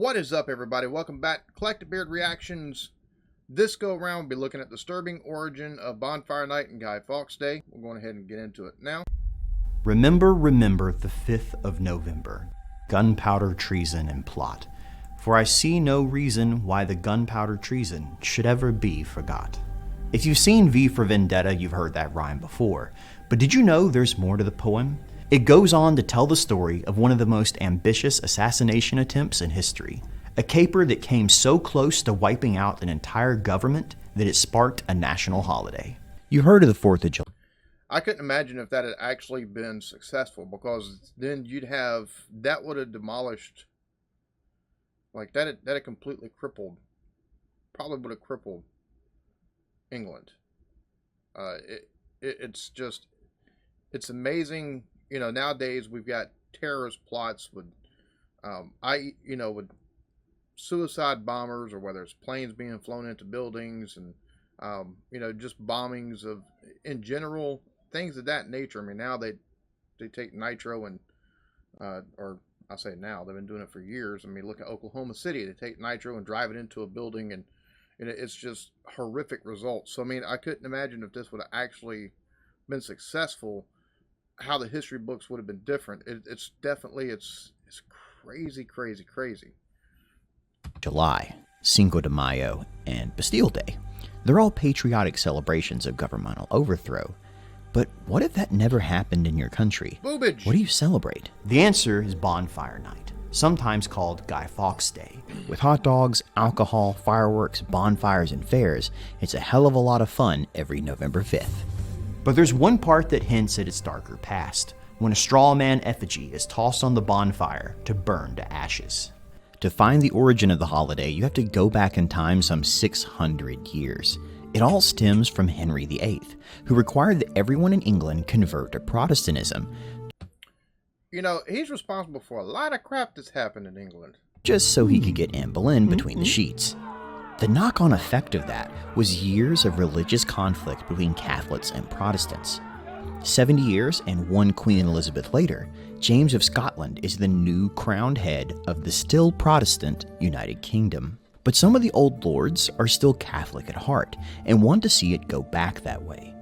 What is up, everybody? Welcome back. Eclectic Beard Reactions. This go around, we'll be looking at the disturbing origin of Bonfire Night and Guy Fawkes Day. We're going ahead and get into it now. Remember the 5th of November, gunpowder treason and plot. For I see no reason why the gunpowder treason should ever be forgot. If you've seen V for Vendetta, you've heard that rhyme before. But did you know there's more to the poem? It goes on to tell the story of one of the most ambitious assassination attempts in history. A caper that came so close to wiping out an entire government that it sparked a national holiday. You heard of the 4th of July. I couldn't imagine if that had actually been successful, because then that would have demolished, like that had completely crippled, probably would have crippled England. It's amazing. You know, nowadays we've got terrorist plots with, with suicide bombers, or whether it's planes being flown into buildings, and just bombings of, in general, things of that nature. I mean, now they take nitro and, or I say now, they've been doing it for years. I mean, look at Oklahoma City. They take nitro and drive it into a building, and it's just horrific results. So I mean, I couldn't imagine if this would have actually been successful, how the history books would have been different. It's crazy. July, Cinco de Mayo, and Bastille Day. They're all patriotic celebrations of governmental overthrow. But what if that never happened in your country? Boobage. What do you celebrate? The answer is Bonfire Night, sometimes called Guy Fawkes Day. With hot dogs, alcohol, fireworks, bonfires, and fairs, it's a hell of a lot of fun every November 5th. But there's one part that hints at its darker past, when a straw man effigy is tossed on the bonfire to burn to ashes. To find the origin of the holiday, you have to go back in time some 600 years. It all stems from Henry VIII, who required that everyone in England convert to Protestantism. You know, he's responsible for a lot of crap that's happened in England. Just so he could get Anne Boleyn between the sheets. The knock-on effect of that was years of religious conflict between Catholics and Protestants. 70 years and one Queen Elizabeth later, James of Scotland is the new crowned head of the still Protestant United Kingdom. But some of the old lords are still Catholic at heart and want to see it go back that way.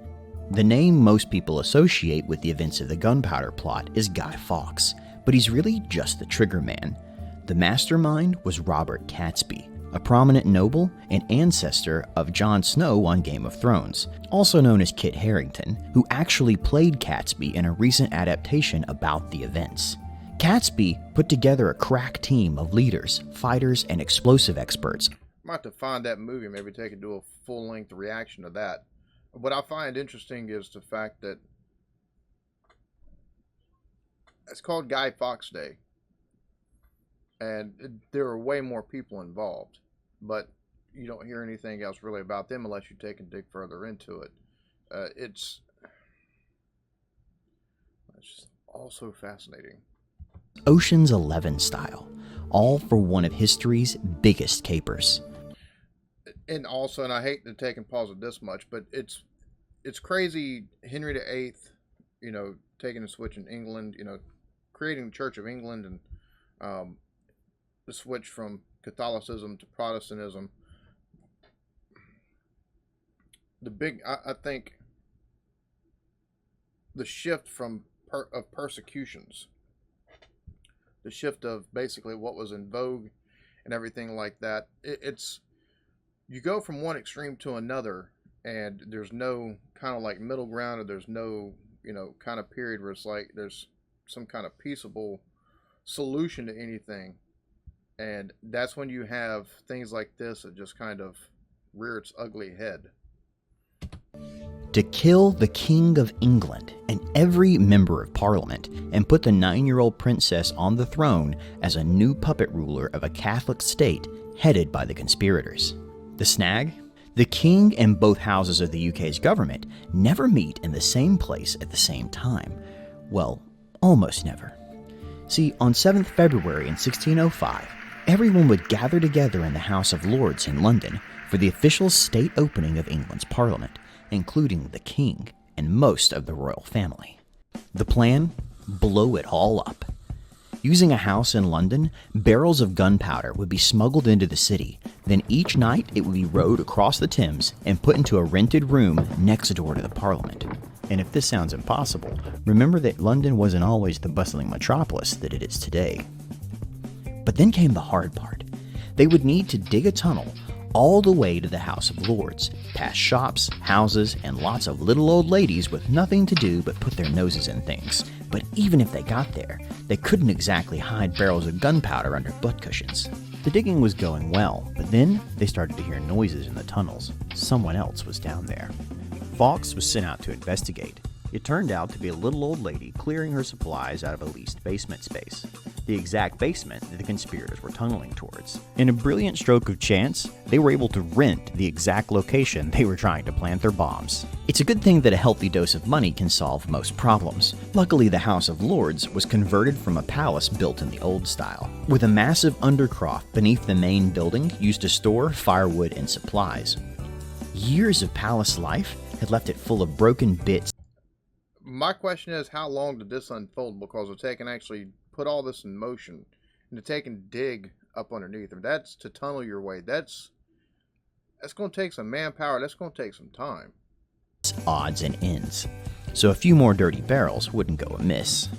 The name most people associate with the events of the gunpowder plot is Guy Fawkes, but he's really just the trigger man. The mastermind was Robert Catesby, a prominent noble and ancestor of Jon Snow on Game of Thrones, also known as Kit Harington, who actually played Catesby in a recent adaptation about the events. Catesby put together a crack team of leaders, fighters, and explosive experts. I might have to find that movie, maybe take and do a full-length reaction to that. What I find interesting is the fact that it's called Guy Fawkes Day, and there are way more people involved, but you don't hear anything else really about them unless you take and dig further into it. It's just also fascinating. Ocean's 11 style, all for one of history's biggest capers. And also, and I hate to take and pause it this much, but it's crazy. Henry VIII, taking a switch in England, creating the Church of England, and the switch from Catholicism to Protestantism. I think the shift of persecutions, the shift of basically what was in vogue and everything like that. You go from one extreme to another, and there's no kind of like middle ground, or there's no, kind of period where it's like there's some kind of peaceable solution to anything. And that's when you have things like this that just kind of rear its ugly head. To kill the King of England and every member of Parliament and put the 9-year-old princess on the throne as a new puppet ruler of a Catholic state headed by the conspirators. The snag? The King and both houses of the UK's government never meet in the same place at the same time. Well, almost never. See, on 7th February in 1605, everyone would gather together in the House of Lords in London for the official state opening of England's Parliament, including the King and most of the royal family. The plan? Blow it all up. Using a house in London, barrels of gunpowder would be smuggled into the city. Then each night it would be rowed across the Thames and put into a rented room next door to the Parliament. And if this sounds impossible, remember that London wasn't always the bustling metropolis that it is today. But then came the hard part. They would need to dig a tunnel all the way to the House of Lords, past shops, houses, and lots of little old ladies with nothing to do but put their noses in things. But even if they got there, they couldn't exactly hide barrels of gunpowder under butt cushions. The digging was going well, but then they started to hear noises in the tunnels. Someone else was down there. Fawkes was sent out to investigate. It turned out to be a little old lady clearing her supplies out of a leased basement space, the exact basement that the conspirators were tunneling towards. In a brilliant stroke of chance, they were able to rent the exact location they were trying to plant their bombs. It's a good thing that a healthy dose of money can solve most problems. Luckily, the House of Lords was converted from a palace built in the old style, with a massive undercroft beneath the main building used to store firewood and supplies. Years of palace life had left it full of broken bits. My question is, how long did this unfold? Because if they can actually put all this in motion and to take and dig up underneath, if that's to tunnel your way, that's going to take some manpower. That's going to take some time. Odds and ends. So a few more dirty barrels wouldn't go amiss.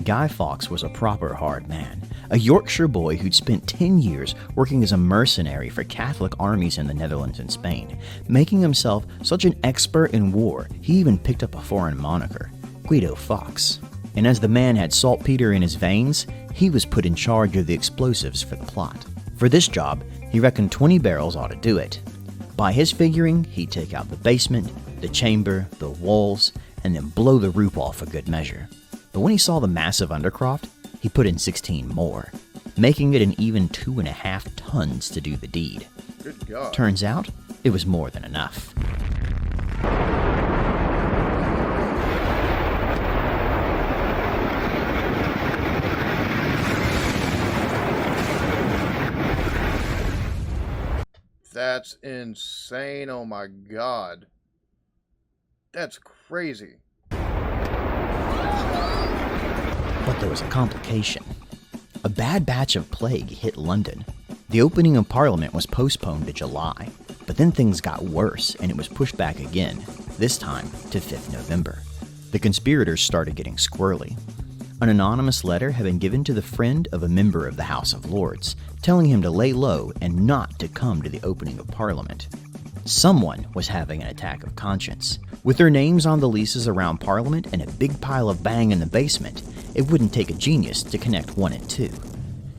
Guy Fawkes was a proper hard man, a Yorkshire boy who'd spent 10 years working as a mercenary for Catholic armies in the Netherlands and Spain, making himself such an expert in war he even picked up a foreign moniker, Guido Fawkes. And as the man had saltpeter in his veins, he was put in charge of the explosives for the plot. For this job, he reckoned 20 barrels ought to do it. By his figuring, he'd take out the basement, the chamber, the walls, and then blow the roof off for good measure. But when he saw the massive undercroft, he put in 16 more, making it an even 2.5 tons to do the deed. Good God. Turns out, it was more than enough. That's insane. Oh my God. That's crazy. But there was a complication. A bad batch of plague hit London. The opening of Parliament was postponed to July, but then things got worse and it was pushed back again, this time to 5th November. The conspirators started getting squirrely. An anonymous letter had been given to the friend of a member of the House of Lords, telling him to lay low and not to come to the opening of Parliament. Someone was having an attack of conscience. With their names on the leases around Parliament and a big pile of bang in the basement, it wouldn't take a genius to connect 1 and 2.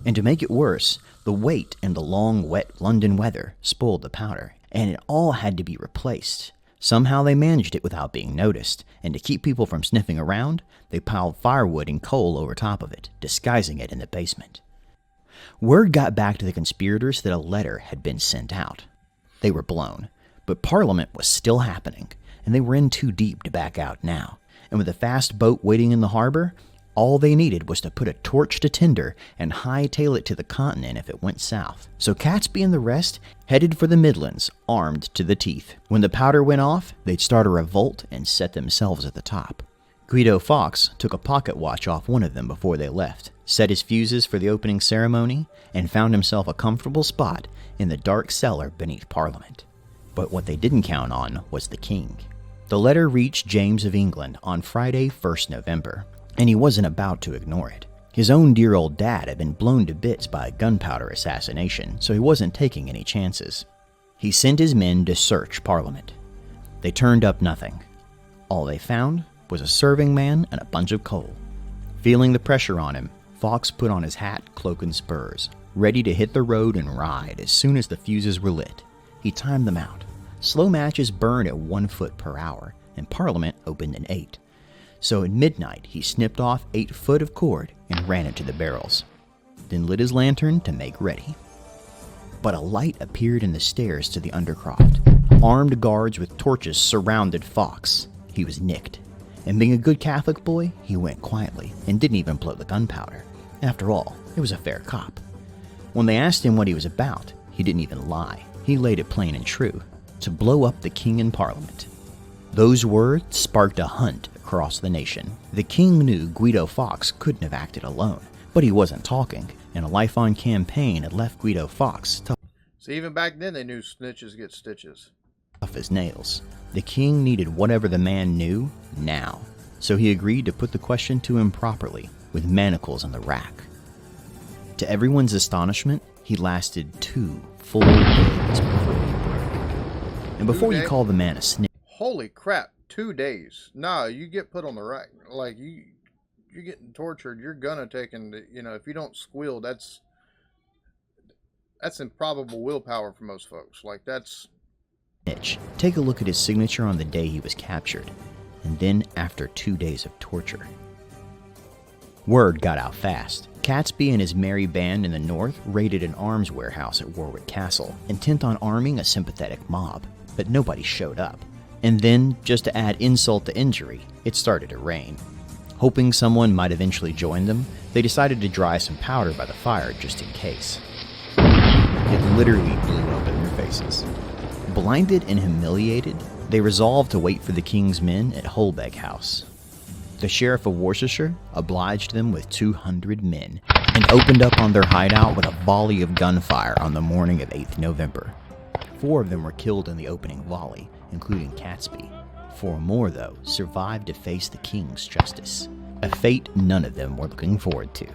And to make it worse, the wait and the long, wet London weather spoiled the powder, and it all had to be replaced. Somehow they managed it without being noticed, and to keep people from sniffing around, they piled firewood and coal over top of it, disguising it in the basement. Word got back to the conspirators that a letter had been sent out. They were blown, but Parliament was still happening, and they were in too deep to back out now. And with a fast boat waiting in the harbor, all they needed was to put a torch to tinder and hightail it to the continent if it went south. So Catesby and the rest headed for the Midlands, armed to the teeth. When the powder went off, they'd start a revolt and set themselves at the top. Guido Fawkes took a pocket watch off one of them before they left, set his fuses for the opening ceremony, and found himself a comfortable spot in the dark cellar beneath Parliament. But what they didn't count on was the king. The letter reached James of England on Friday, 1st November, and he wasn't about to ignore it. His own dear old dad had been blown to bits by a gunpowder assassination, so he wasn't taking any chances. He sent his men to search Parliament. They turned up nothing. All they found was a serving man and a bunch of coal. Feeling the pressure on him, Fawkes put on his hat, cloak, and spurs, ready to hit the road and ride as soon as the fuses were lit. He timed them out. Slow matches burn at 1 foot per hour, and Parliament opened at 8. So at midnight, he snipped off 8 foot of cord and ran it to the barrels, then lit his lantern to make ready. But a light appeared in the stairs to the undercroft. Armed guards with torches surrounded Fawkes. He was nicked. And being a good Catholic boy, he went quietly and didn't even blow the gunpowder. After all, he was a fair cop. When they asked him what he was about, he didn't even lie. He laid it plain and true: to blow up the king in Parliament. Those words sparked a hunt across the nation. The king knew Guido Fawkes couldn't have acted alone, but he wasn't talking, and a life-on campaign had left Guido Fawkes tough So even back then, they knew snitches get stitches. as nails. The king needed whatever the man knew now, so he agreed to put the question to him properly, with manacles on the rack. To everyone's astonishment, he lasted 2 full days before he broke. And before you call the man a snitch, Holy crap, 2 days. Nah, you get put on the rack. Like, you're getting tortured. You're gonna take, and if you don't squeal, that's improbable willpower for most folks. Like, that's... take a look at his signature on the day he was captured, and then after 2 days of torture. Word got out fast. Catesby and his merry band in the north raided an arms warehouse at Warwick Castle, intent on arming a sympathetic mob, but nobody showed up. And then, just to add insult to injury, it started to rain. Hoping someone might eventually join them, they decided to dry some powder by the fire just in case. It literally blew up in their faces. Blinded and humiliated, they resolved to wait for the king's men at Holbeg House. The Sheriff of Worcestershire obliged them with 200 men and opened up on their hideout with a volley of gunfire on the morning of 8th November. 4 of them were killed in the opening volley, including Catesby. 4 more, though, survived to face the king's justice, a fate none of them were looking forward to.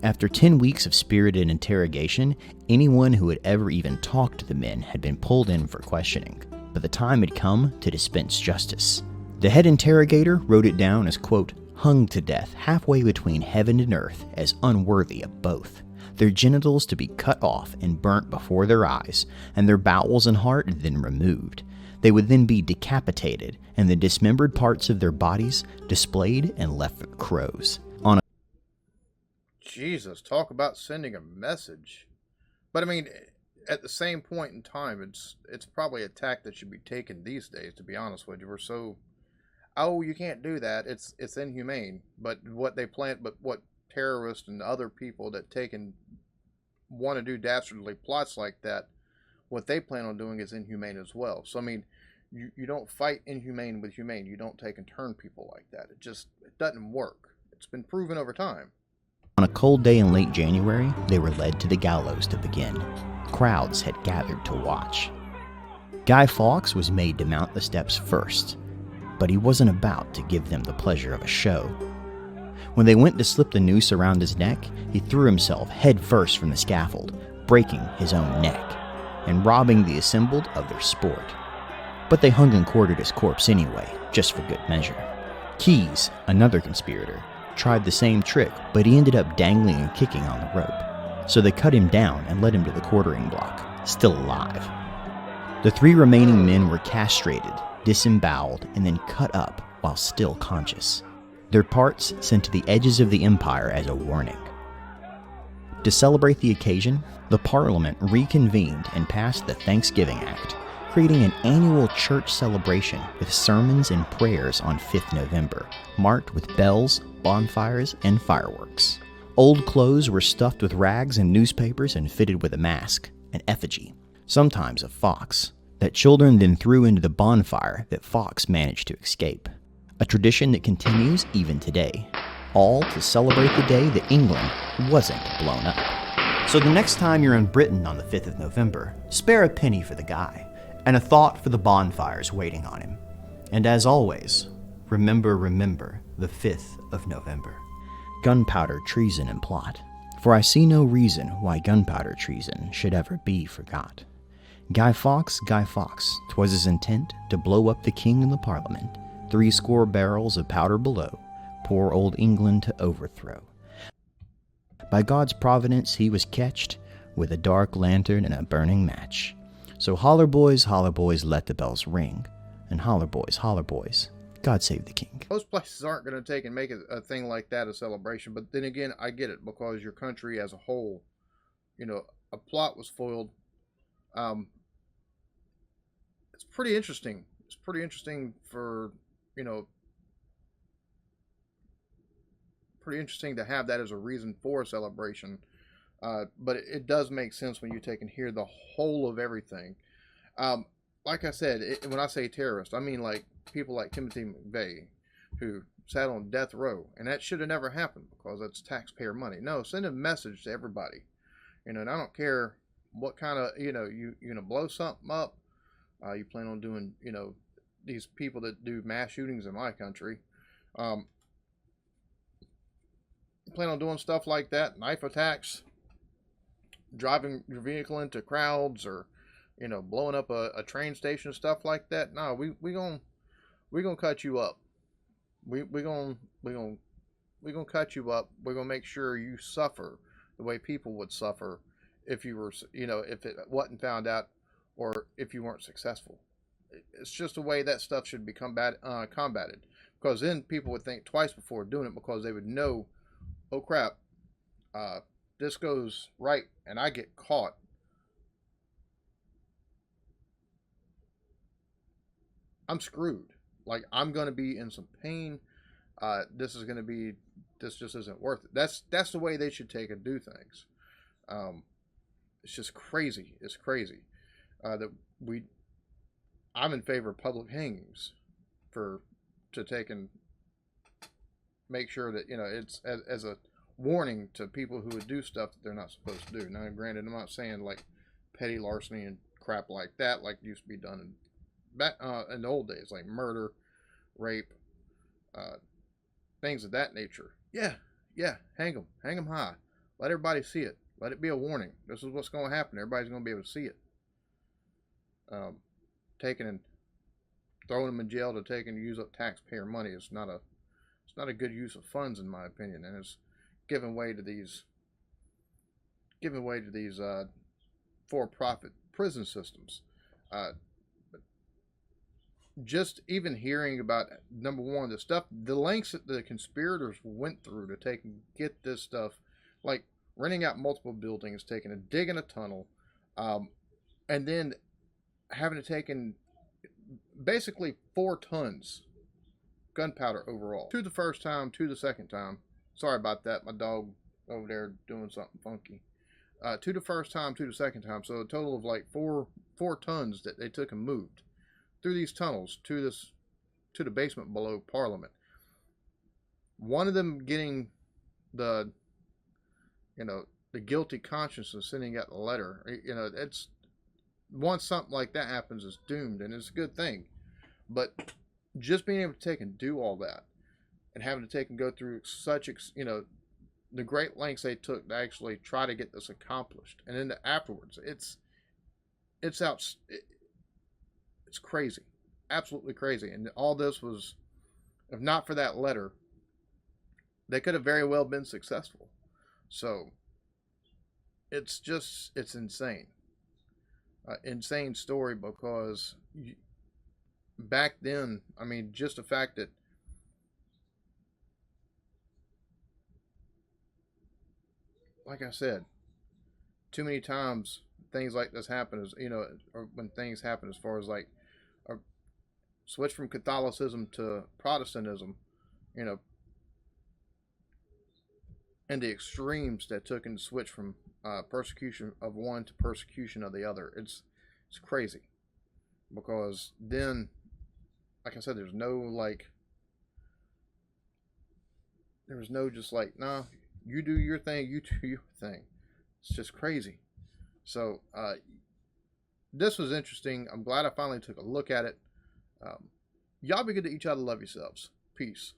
After 10 weeks of spirited interrogation, anyone who had ever even talked to the men had been pulled in for questioning, but the time had come to dispense justice. The head interrogator wrote it down as, quote, hung to death halfway between heaven and earth as unworthy of both, their genitals to be cut off and burnt before their eyes, and their bowels and heart then removed. They would then be decapitated, and the dismembered parts of their bodies displayed and left for the crows. Jesus, talk about sending a message. But I mean, at the same point in time, it's probably a tack that should be taken these days, to be honest with you. We're so... Oh, you can't do that. It's inhumane. But what terrorists and other people that take and want to do dastardly plots like that, what they plan on doing is inhumane as well. So, I mean, you don't fight inhumane with humane. You don't take and turn people like that. It doesn't work. It's been proven over time. On a cold day in late January, they were led to the gallows to begin. Crowds had gathered to watch. Guy Fawkes was made to mount the steps first, but he wasn't about to give them the pleasure of a show. When they went to slip the noose around his neck, he threw himself head first from the scaffold, breaking his own neck, and robbing the assembled of their sport. But they hung and quartered his corpse anyway, just for good measure. Keyes, another conspirator, tried the same trick, but he ended up dangling and kicking on the rope. So they cut him down and led him to the quartering block, still alive. The 3 remaining men were castrated, disemboweled, and then cut up while still conscious. Their parts sent to the edges of the empire as a warning. To celebrate the occasion, the Parliament reconvened and passed the Thanksgiving Act, creating an annual church celebration with sermons and prayers on 5th November, marked with bells, bonfires, and fireworks. Old clothes were stuffed with rags and newspapers and fitted with a mask, an effigy, sometimes of Fawkes, that children then threw into the bonfire that Fawkes managed to escape. A tradition that continues even today, all to celebrate the day that England wasn't blown up. So the next time you're in Britain on the 5th of November, spare a penny for the guy, and a thought for the bonfires waiting on him. And as always, remember the 5th of November. Gunpowder treason and plot. For I see no reason why gunpowder treason should ever be forgot. Guy Fawkes, 'twas his intent to blow up the king and the parliament, 70 barrels of powder below, poor old England to overthrow. By God's providence he was catched, with a dark lantern and a burning match. So holler boys, let the bells ring, and holler boys, God save the king. Most places aren't going to take and make a thing like that a celebration, but then again, I get it, because your country as a whole, a plot was foiled. It's pretty interesting. It's pretty interesting for, pretty interesting to have that as a reason for a celebration. But it does make sense when you take and hear the whole of everything. like I said, when I say terrorist, I mean like people like Timothy McVeigh, who sat on death row, and that should have never happened because that's taxpayer money. No, send a message to everybody. And I don't care what kind of, you're gonna blow something up. You plan on doing, these people that do mass shootings in my country, um, plan on doing stuff like that, knife attacks, driving your vehicle into crowds, or blowing up a train station, stuff like that. No, we gonna cut you up. We gonna cut you up. We're gonna make sure you suffer the way people would suffer if you were, if it wasn't found out, or if you weren't successful. It's just the way that stuff should be combated, because then people would think twice before doing it, because they would know, oh crap, this goes right and I get caught. I'm screwed. Like, I'm going to be in some pain. This just isn't worth it. That's the way they should take and do things. It's just crazy. It's crazy that I'm in favor of public hangings to take and make sure that it's as a warning to people who would do stuff that they're not supposed to do. Now, granted, I'm not saying like petty larceny and crap like that, like used to be done in the old days, like murder, rape, things of that nature. Yeah, hang them high. Let everybody see it. Let it be a warning. This is what's going to happen. Everybody's going to be able to see it. Taking and throwing them in jail to take and use up taxpayer money is not a good use of funds, in my opinion, and it's giving way to these for-profit prison systems. Just even hearing about, number one, the lengths that the conspirators went through to take and get this stuff, like renting out multiple buildings, digging a tunnel, and then having to take in basically 4 tons gunpowder overall. 2 the first time, 2 the second time. Sorry about that, my dog over there doing something funky. 2 the first time, 2 the second time. So a total of like 4 tons that they took and moved through these tunnels to the basement below Parliament. One of them getting the guilty conscience of sending out the letter. It's, once something like that happens, it's doomed, and it's a good thing. But just being able to take and do all that, and having to take and go through such, the great lengths they took to actually try to get this accomplished, and then afterwards, it's crazy, absolutely crazy. And all this was, if not for that letter, they could have very well been successful. So it's insane. Insane story, because back then, I mean, just the fact that like I said, too many times things like this happen, or when things happen as far as like a switch from Catholicism to Protestantism, and the extremes that took and switch from persecution of one to persecution of the other. It's crazy, because then, like I said, there was no just like, nah, you do your thing, you do your thing. It's just crazy. So this was interesting. I'm glad I finally took a look at it. Y'all be good to each other. Love yourselves. Peace.